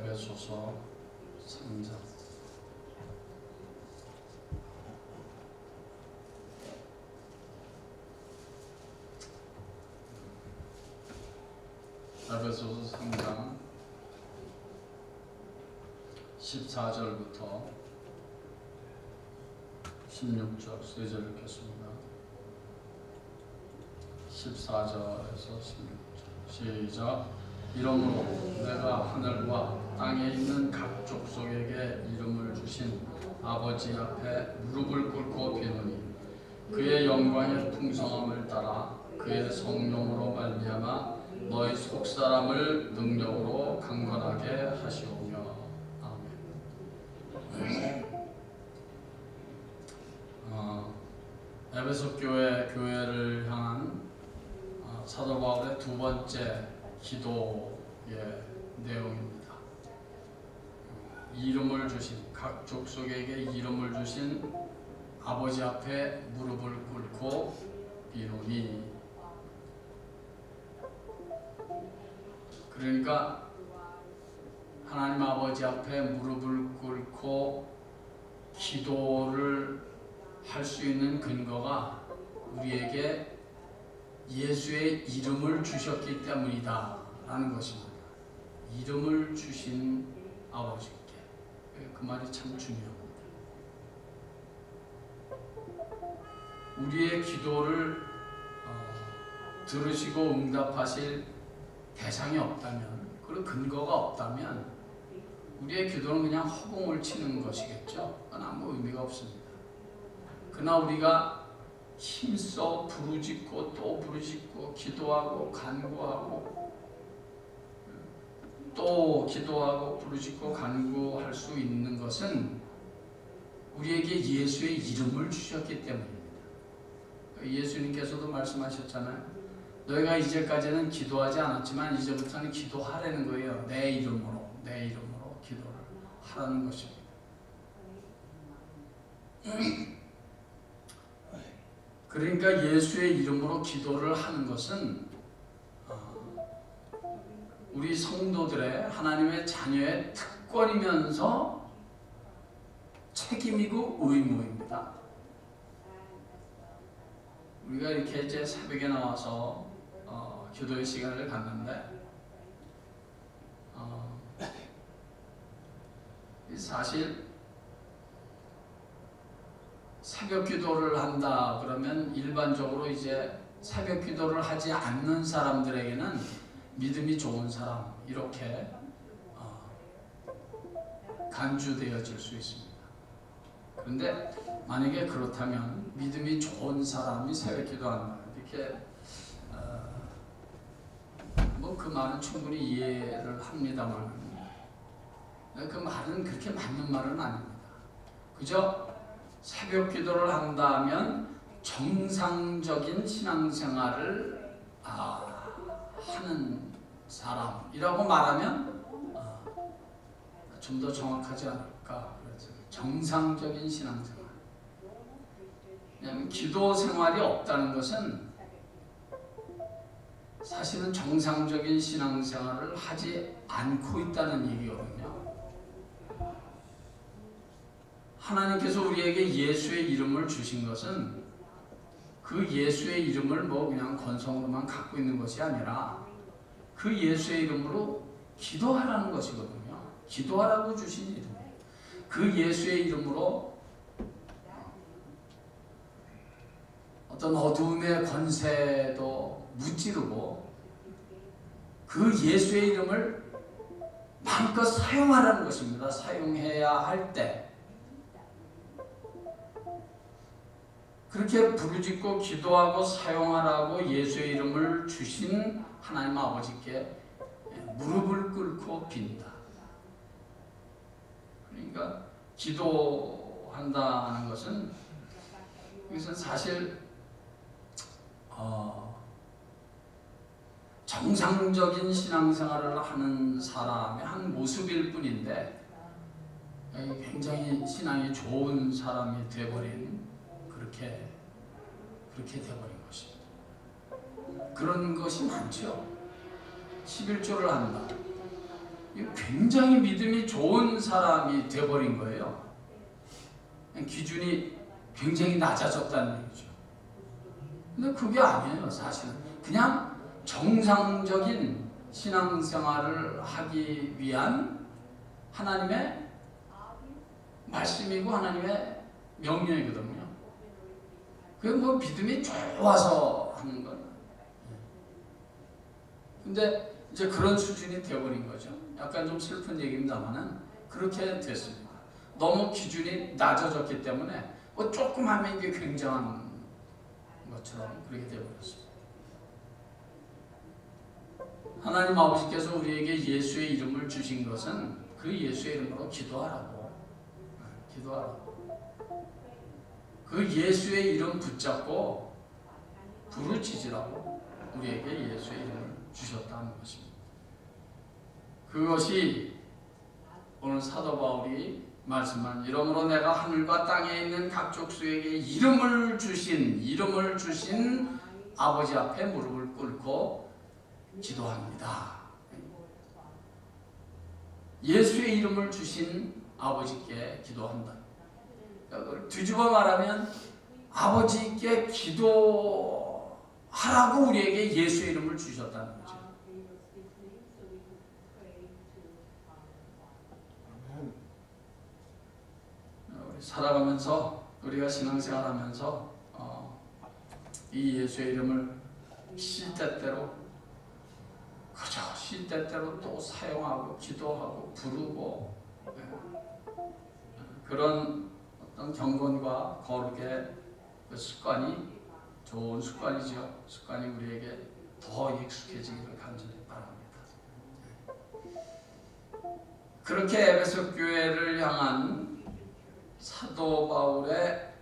에베소서 3장 에베소서 3장 14절부터 16절 세 절 읽겠습니다. 14절에서 16절 시작. 이러므로 내가 하늘과 땅에 있는 각 족속에게 이름을 주신 아버지 앞에 무릎을 꿇고 비노니 그의 영광의 풍성함을 따라 그의 성령으로 말미암아 너희 속사람을 능력으로 강건하게 하시오며. 아멘. 에베소 교회를 향한 사도 바울의 두 번째 기도의 내용입니다. 이름을 주신 각 족속에게 이름을 주신 아버지 앞에 무릎을 꿇고 비노니, 그러니까 하나님 아버지 앞에 무릎을 꿇고 기도를 할 수 있는 근거가 우리에게 예수의 이름을 주셨기 때문이다 라는 것입니다. 이름을 주신 아버지께. 그 말이 참 중요합니다. 우리의 기도를 들으시고 응답하실 대상이 없다면, 그리고 근거가 없다면 우리의 기도는 그냥 허공을 치는 것이겠죠. 그건 아무 의미가 없습니다. 그러나 우리가 힘써 부르짖고 또 부르짖고 기도하고 간구하고 또 기도하고 부르짖고 간구할 수 있는 것은 우리에게 예수의 이름을 주셨기 때문입니다. 예수님께서도 말씀하셨잖아요. 너희가 이제까지는 기도하지 않았지만 이제부터는 기도하라는 거예요. 내 이름으로 기도를 하라는 것입니다. 그러니까 예수의 이름으로 기도를 하는 것은 우리 성도들의, 하나님의 자녀의 특권이면서 책임이고 의무입니다. 우리가 이렇게 이제 새벽에 나와서 기도의 시간을 갖는데 사실 새벽 기도를 한다 그러면 일반적으로 이제 새벽 기도를 하지 않는 사람들에게는 믿음이 좋은 사람 이렇게 간주되어질 수 있습니다. 그런데 만약에 그렇다면 믿음이 좋은 사람이 새벽 기도한다 이렇게 뭐 그 말은 충분히 이해를 합니다만 그 말은 그렇게 맞는 말은 아닙니다. 그저 새벽 기도를 한다면 정상적인 신앙생활을 하는 사람이라고 말하면 좀 더 정확하지 않을까. 정상적인 신앙생활. 왜냐하면 기도 생활이 없다는 것은 사실은 정상적인 신앙생활을 하지 않고 있다는 얘기거든요. 하나님께서 우리에게 예수의 이름을 주신 것은 그 예수의 이름을 뭐 그냥 건성으로만 갖고 있는 것이 아니라 그 예수의 이름으로 기도하라는 것이거든요. 기도하라고 주신 이름이에요. 그 예수의 이름으로 어떤 어두움의 권세도 무찌르고 그 예수의 이름을 마음껏 사용하라는 것입니다. 사용해야 할 때 그렇게 부르짖고 기도하고 사용하라고 예수의 이름을 주신 하나님 아버지께 무릎을 꿇고 빈다. 그러니까 기도한다는 것은 이것은 사실 정상적인 신앙생활을 하는 사람의 한 모습일 뿐인데 굉장히 신앙이 좋은 사람이 되어버린 그렇게 되어버린 것입니다. 그런 것이 많죠. 11조를 한다. 굉장히 믿음이 좋은 사람이 돼버린 거예요. 기준이 굉장히 낮아졌다는 얘기죠. 근데 그게 아니에요. 사실은 그냥 정상적인 신앙생활을 하기 위한 하나님의 말씀이고 하나님의 명령이거든요. 그게 뭐 믿음이 좋아서 하는 거예요. 근데 이제 그런 수준이 되어버린 거죠. 약간 좀 슬픈 얘기입니다만은 그렇게 됐습니다. 너무 기준이 낮아졌기 때문에 뭐 조금 하면 이게 굉장한 것처럼 그렇게 되어버렸습니다. 하나님 아버지께서 우리에게 예수의 이름을 주신 것은 그 예수의 이름으로 기도하라고. 그 예수의 이름 붙잡고 부르짖으라고 우리에게 예수의 이름을 주셨다는 것입니다. 그것이 오늘 사도 바울이 말씀한 이러므로 내가 하늘과 땅에 있는 각 족속에게 이름을 주신 아버지 앞에 무릎을 꿇고 기도합니다. 예수의 이름을 주신 아버지께 기도한다. 뒤집어 말하면 아버지께 기도하라고 우리에게 예수의 이름을 주셨다는 거죠. 살아가면서 우리가 신앙생활하면서 이 예수의 이름을 시대때로 또 사용하고 기도하고 부르고 그런 어떤 경건과 거룩의 그 습관이 좋은 습관이죠. 습관이 우리에게 더 익숙해지기를 간절히 바랍니다. 그렇게 에베소 교회를 향한 사도 바울의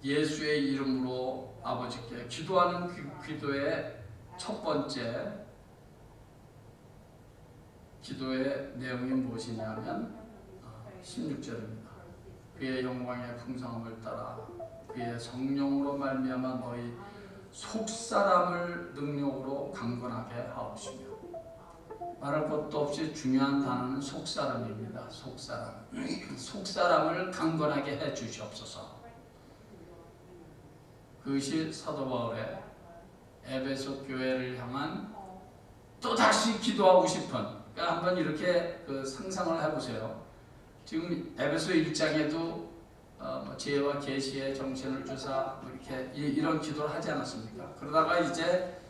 예수의 이름으로 아버지께 기도하는 기도의 첫 번째 기도의 내용이 무엇이냐면 16절입니다. 그의 영광의 풍성함을 따라 그의 성령으로 말미암아 너희 속사람을 능력으로 강건하게 하옵시며. 말할 것도 없이 중요한 단어는 속사람입니다. 속사람을 강건하게 해 주시옵소서. 그것이 사도 바울의 에베소 교회를 향한 또다시 기도하고 싶은, 그러니까 한번 이렇게 상상을 해보세요. 지금 에베소 1장에도 지혜와 계시의 정신을 주사 이렇게 이런 기도를 하지 않았습니까? 그러다가 이제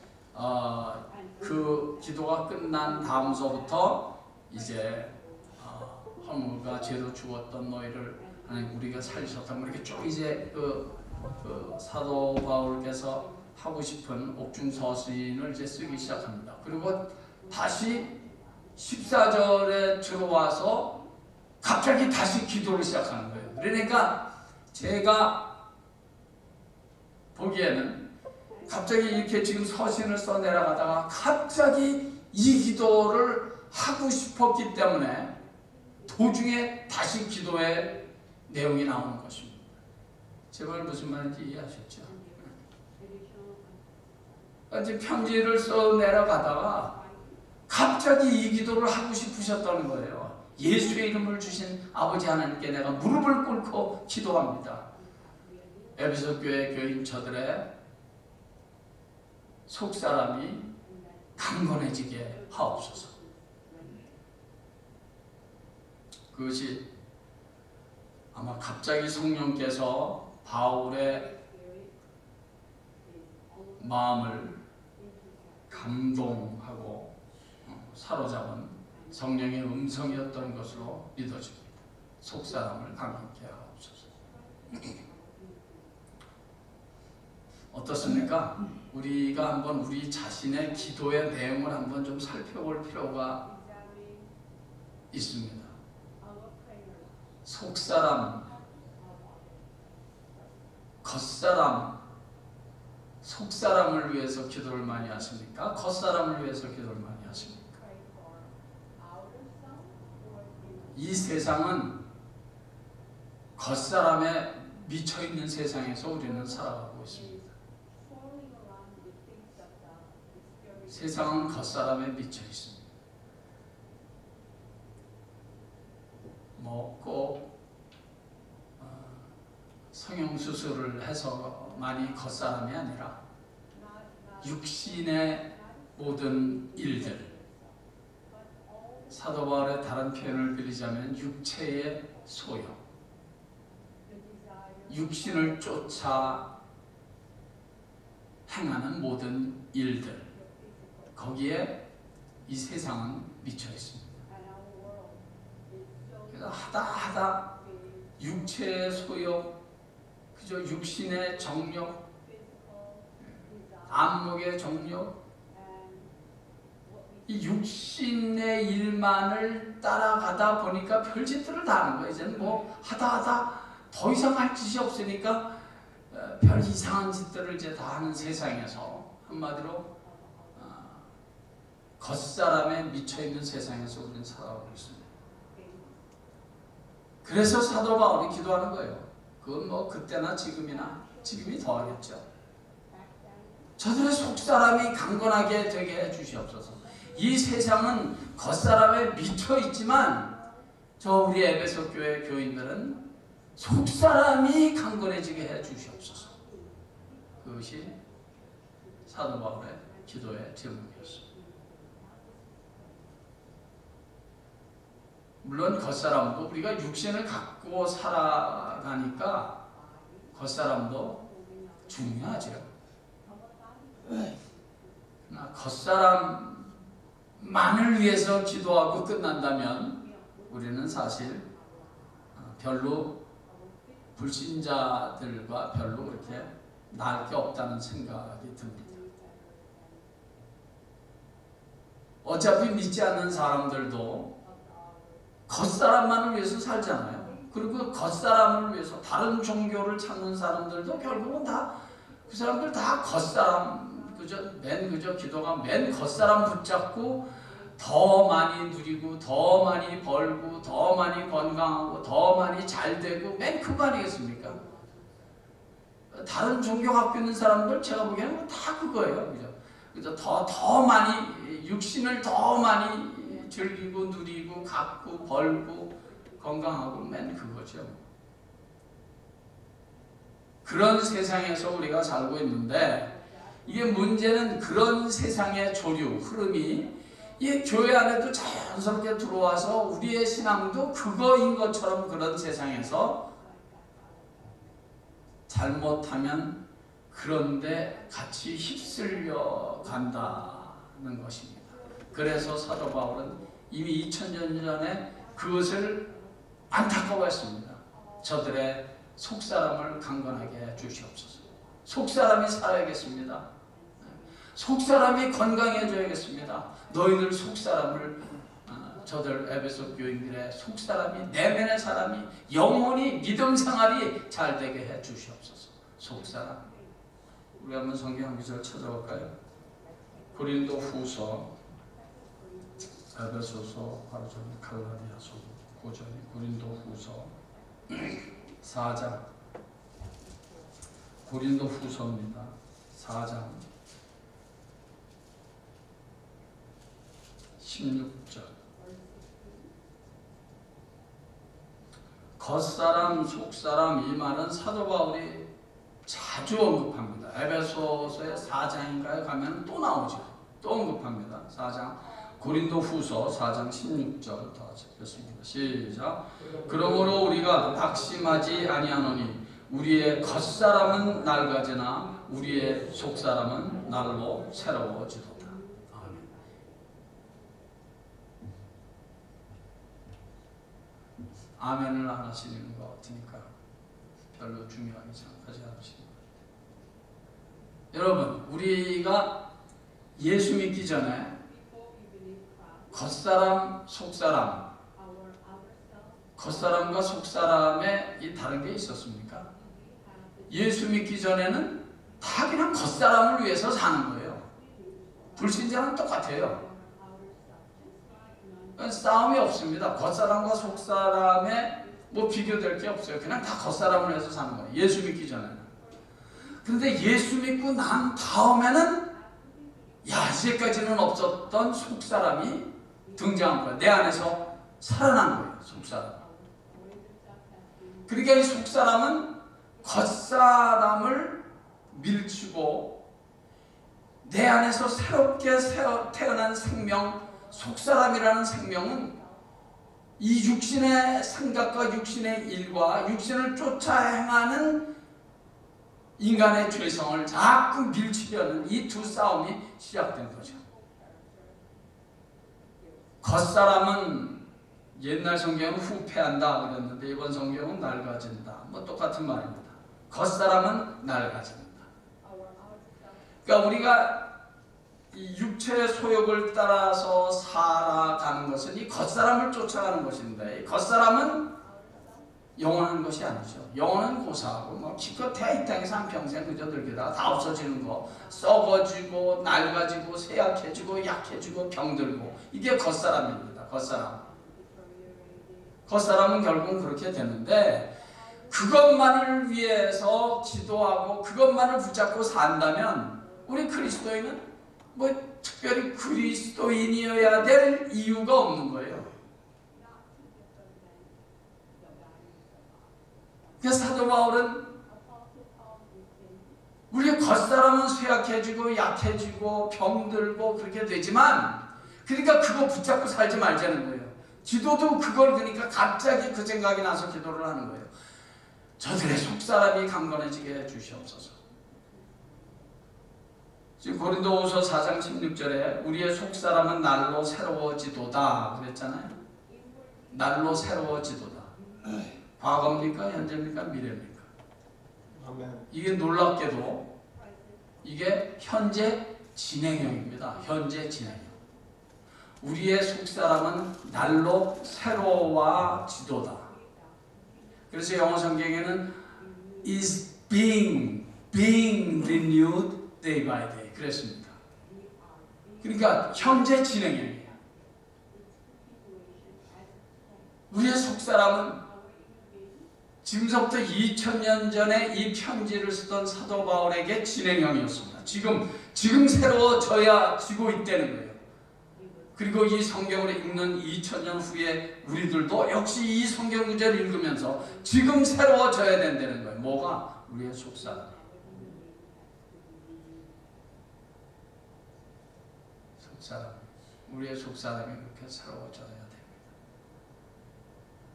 그 기도가 끝난 다음서부터 이제 허물과 죄로 죽었던 너희를 하나님 우리가 살리셨다. 이렇게 쭉 이제 그 사도 바울께서 하고 싶은 옥중서신을 이제 쓰기 시작합니다. 그리고 다시 14절에 들어와서 갑자기 다시 기도를 시작하는 거예요. 그러니까 제가 보기에는 갑자기 이렇게 지금 서신을 써 내려가다가 갑자기 이 기도를 하고 싶었기 때문에 도중에 다시 기도의 내용이 나오는 것입니다. 제발 무슨 말인지 이해하셨죠? 지금 편지를 써 내려가다가 갑자기 이 기도를 하고 싶으셨다는 거예요. 예수의 이름을 주신 아버지 하나님께 내가 무릎을 꿇고 기도합니다. 에베소 교회 교인처들의 속사람이 강건해지게 하옵소서. 그것이 아마 갑자기 성령께서 바울의 마음을 감동하고 사로잡은 성령의 음성이었던 것으로 믿어집니다. 속사람을 강건케 하옵소서. 어떻습니까? 우리가 한번 우리 자신의 기도의 내용을 한번 좀 살펴볼 필요가 있습니다. 속사람, 겉사람, 속사람을 위해서 기도를 많이 하십니까? 겉사람을 위해서 기도를 많이 하십니까? 이 세상은 겉사람에 미쳐있는 세상에서 우리는 살아가고 있습니다. 세상은 겉사람에 미쳐 있습니다. 꼭 성형수술을 해서 많이 겉사람이 아니라 육신의 모든 일들, 사도 바울의 다른 표현을 빌리자면 육체의 소욕, 육신을 쫓아 행하는 모든 일들, 거기에 이 세상은 미쳐 있습니다. 그래서 하다 육체의 소욕, 그저 육신의 정욕, 안목의 정욕, 이 육신의 일만을 따라가다 보니까 별짓들을 다 하는 거예요. 이제는 하다 더 이상 할 짓이 없으니까 별 이상한 짓들을 이제 다 하는 세상에서, 한마디로 겉사람에 미쳐있는 세상에서 우리는 살아가고 있습니다. 그래서 사도 바울이 기도하는 거예요. 그건 그때나 지금이 더 하겠죠. 저들의 속사람이 강건하게 되게 해주시옵소서. 이 세상은 겉사람에 미쳐있지만 우리 에베소 교회 교인들은 속사람이 강건해지게 해주시옵소서. 그것이 사도 바울의 기도의 제목이었습니다. 물론 겉사람도 우리가 육신을 갖고 살아가니까 겉사람도 중요하죠. 그러나 겉사람만을 위해서 기도하고 끝난다면 우리는 사실 별로 불신자들과 별로 그렇게 나을 게 없다는 생각이 듭니다. 어차피 믿지 않는 사람들도 겉사람만을 위해서 살잖아요. 그리고 겉사람을 위해서 다른 종교를 찾는 사람들도 결국은 그 사람들 다 겉사람, 그저 기도가 맨 겉사람 붙잡고 더 많이 누리고 더 많이 벌고 더 많이 건강하고 더 많이 잘 되고 맨 그거 아니겠습니까? 다른 종교 갖고 있는 사람들 제가 보기에는 다 그거예요. 그죠? 더 많이 육신을 더 많이 즐기고 누리고 갖고 벌고 건강하고 맨 그거죠. 그런 세상에서 우리가 살고 있는데, 이게 문제는 그런 세상의 조류, 흐름이 이 교회 안에도 자연스럽게 들어와서 우리의 신앙도 그거인 것처럼 그런 세상에서 잘못하면 그런데 같이 휩쓸려 간다는 것입니다. 그래서 사도 바울은 이미 2000년 전에 그것을 안타까워했습니다. 저들의 속사람을 강건하게 해주시옵소서. 속사람이 살아야겠습니다. 속사람이 건강해져야겠습니다. 너희들 속사람을, 저들 에베소 교인들의 속사람이, 내면의 사람이 영원히 믿음 생활이 잘 되게 해주시옵소서. 속사람. 우리 한번 성경 한 구절 찾아볼까요? 고린도 후서, 에베소서, 바로 전 갈라디아서, 고전이 고린도 후서 4장, 고린도 후서입니다. 4장 16절. 겉사람, 속사람, 이 말은 사도 바울이 자주 언급합니다. 에베소서의 4장인가에 가면 또 나오죠. 또 언급합니다. 4장, 고린도 후서 4장 16절 다 적혔습니다. 시작. 그러므로 우리가 낙심하지 아니하노니 우리의 겉사람은 낡아지나 우리의 속사람은 날로 새로워지도다. 아멘. 아멘을 안 하시는 것 같으니까 별로 중요하게 생각하지 않으십니다. 여러분, 우리가 예수 믿기 전에 겉사람, 속사람, 겉사람과 속사람에 이 다른 게 있었습니까? 예수 믿기 전에는 다 그냥 겉사람을 위해서 사는 거예요. 불신자는 똑같아요. 싸움이 없습니다. 겉사람과 속사람에 비교될 게 없어요. 그냥 다 겉사람을 위해서 사는 거예요. 예수 믿기 전에는. 그런데 예수 믿고 난 다음에는 이제까지는 없었던 속사람이 등장한 거예요. 내 안에서 살아난 거예요. 속사람. 그러니까 이 속사람은 겉사람을 밀치고 내 안에서 새롭게 태어난 생명, 속사람이라는 생명은 이 육신의 생각과 육신의 일과 육신을 쫓아 행하는 인간의 죄성을 자꾸 밀치려는 이 두 싸움이 시작된 거죠. 겉사람은 옛날 성경은 후패한다 그랬는데 이번 성경은 낡아진다. 뭐 똑같은 말입니다. 겉사람은 낡아진다. 그러니까 우리가 이 육체의 소욕을 따라서 살아가는 것은 이 겉사람을 쫓아가는 것인데 이 겉사람은 영원한 것이 아니죠. 영원은 고사하고 뭐 기껏해야 이 땅에서 한평생 그저 늙다가 다 없어지는 거, 썩어지고 낡아지고 쇠약해지고 약해지고 병들고 이게 겉사람입니다. 겉사람은 결국은 그렇게 되는데 그것만을 위해서 기도하고 그것만을 붙잡고 산다면 우리 그리스도인은 뭐 특별히 그리스도인이어야 될 이유가 없는 거예요. 그래서 사도 바울은 우리 겉사람은 쇠약해지고 약해지고 병들고 그렇게 되지만 그러니까 그거 붙잡고 살지 말자는 거예요. 기도도 그걸 그러니까 갑자기 그 생각이 나서 기도를 하는 거예요. 저들의 속사람이 강건해지게 해주시옵소서. 지금 고린도후서 4장 16절에 우리의 속사람은 날로 새로워지도다 그랬잖아요. 날로 새로워지도다. 과거입니까? 현재입니까? 미래입니까? 아멘. 이게 놀랍게도 이게 현재 진행형입니다. 현재 진행형. 우리의 속사람은 날로 새로워지도다. 그래서 영어 성경에는 is being renewed day by day 그랬습니다. 그러니까 현재 진행형이에요. 우리의 속사람은 지금서부터 2000년 전에 이 편지를 쓰던 사도 바울에게 진행형이었습니다. 지금 새로워져야 지고 있다는 거예요. 그리고 이 성경을 읽는 2000년 후에 우리들도 역시 이 성경 구절을 읽으면서 지금 새로워져야 된다는 거예요. 뭐가? 우리의 속사람. 우리의 속사람이 그렇게 새로워져야 됩니다.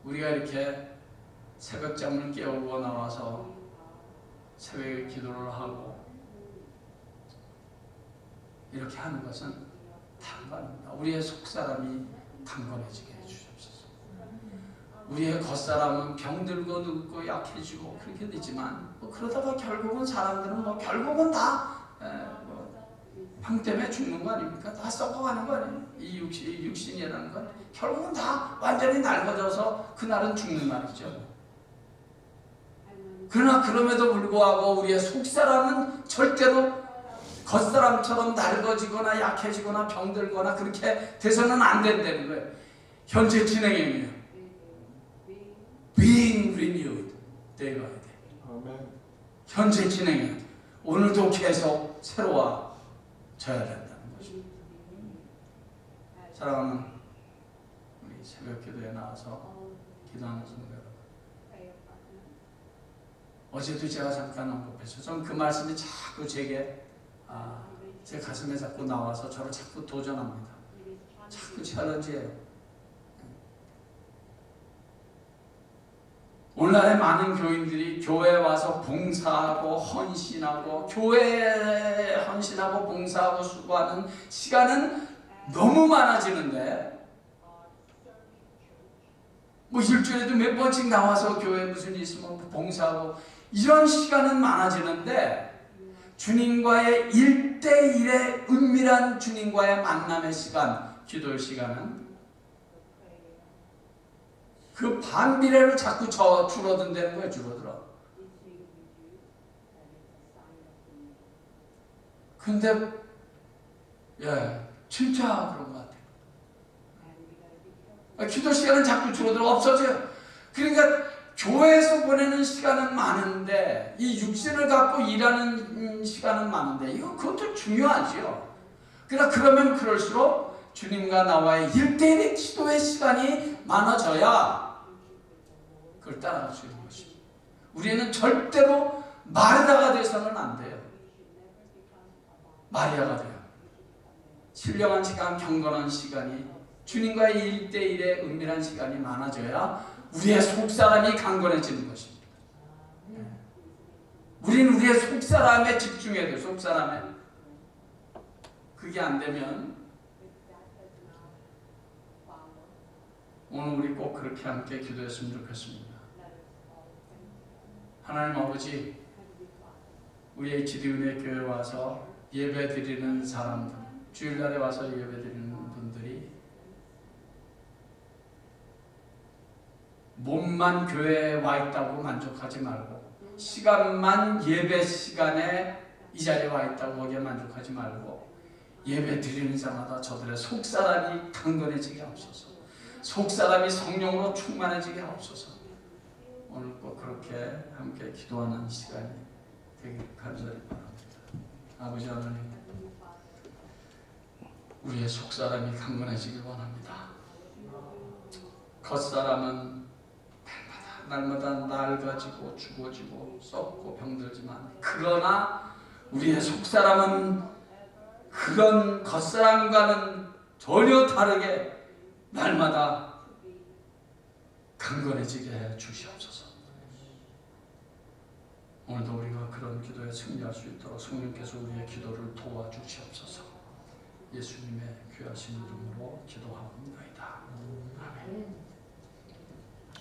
우리가 이렇게 새벽잠을 깨우고 나와서 새벽에 기도를 하고 이렇게 하는 것은 다른 거 아닙니다. 우리의 속사람이 강건해지게 해주시옵소서. 우리의 겉사람은 병들고 늙고 약해지고 그렇게 되지만 뭐 그러다가 결국은 사람들은 뭐 결국은 다 병 때문에 죽는 거 아닙니까? 다 썩어가는 거 아니에요? 이 육신이라는 건 결국은 다 완전히 낡아져서 그날은 죽는 날이죠. 그러나 그럼에도 불구하고 우리의 속사람은 절대로 겉사람처럼 낡아지거나 약해지거나 병들거나 그렇게 돼서는 안 된다는 거예요. 현재 진행형이에요. Being renewed day by day. 아멘. 현재 진행형. 오늘도 계속 새로워져야 된다는 것입니다. 사랑하는 우리 새벽 기도에 나와서 기도하는 성도 여러분, 어제도 제가 잠깐 언급했죠. 저는 그 말씀이 자꾸 제게 제 가슴에 자꾸 나와서 저를 자꾸 도전합니다. 자꾸 챌린지예요. 오늘날의 많은 교인들이 교회에 와서 봉사하고 헌신하고 교회에 헌신하고 봉사하고 수고하는 시간은 너무 많아지는데 뭐 일주일에도 몇 번씩 나와서 교회에 무슨 일 있으면 봉사하고 이런 시간은 많아지는데 주님과의 1대1의 은밀한 주님과의 만남의 시간, 기도의 시간은 그 반비례로 자꾸 줄어든다는 거예요. 줄어들어. 근데 진짜 그런 것 같아요. 기도 시간은 자꾸 줄어들어 없어져요. 그러니까 교회에서 보내는 시간은 많은데 이 육신을 갖고 일하는 시간은 많은데 그것도 중요하지요. 그러면 그럴수록 주님과 나와의 1대1의 기도의 시간이 많아져야 그걸 따라갈 수 있는 것입니다. 우리는 절대로 마르다가 돼서는 안 돼요. 마리아가 돼요. 신령한 시간, 경건한 시간이 주님과의 1대1의 은밀한 시간이 많아져야 우리의 속사람이 강건해지는 것입니다. 우리는 우리의 속사람에 집중해야 돼요. 속사람에. 그게 안 되면 오늘 우리 꼭 그렇게 함께 기도했으면 좋겠습니다. 하나님 아버지, 우리 HD 은혜 교회 와서 예배 드리는 사람들, 주일날에 와서 예배 드리는 분들이 몸만 교회에 와 있다고 만족하지 말고, 시간만 예배 시간에 이 자리에 와 있다고 거기에 만족하지 말고, 예배 드리는 자마다 저들의 속사람이 강건해지게 하옵소서. 속사람이 성령으로 충만해지게 하옵소서. 오늘 꼭 그렇게 함께 기도하는 시간이 되길 간절히 바랍니다. 아버지 하나님, 우리의 속사람이 강건해지길 원합니다. 겉사람은 날마다 낡아지고 죽어지고 썩고 병들지만, 그러나 우리의 속사람은 그런 겉사람과는 전혀 다르게 날마다 강건해지게 해 주시옵소서. 오늘도 우리가 그런 기도에 승리할 수 있도록 성령께서 우리의 기도를 도와주시옵소서. 예수님의 귀하신 이름으로 기도하옵나이다. 아멘.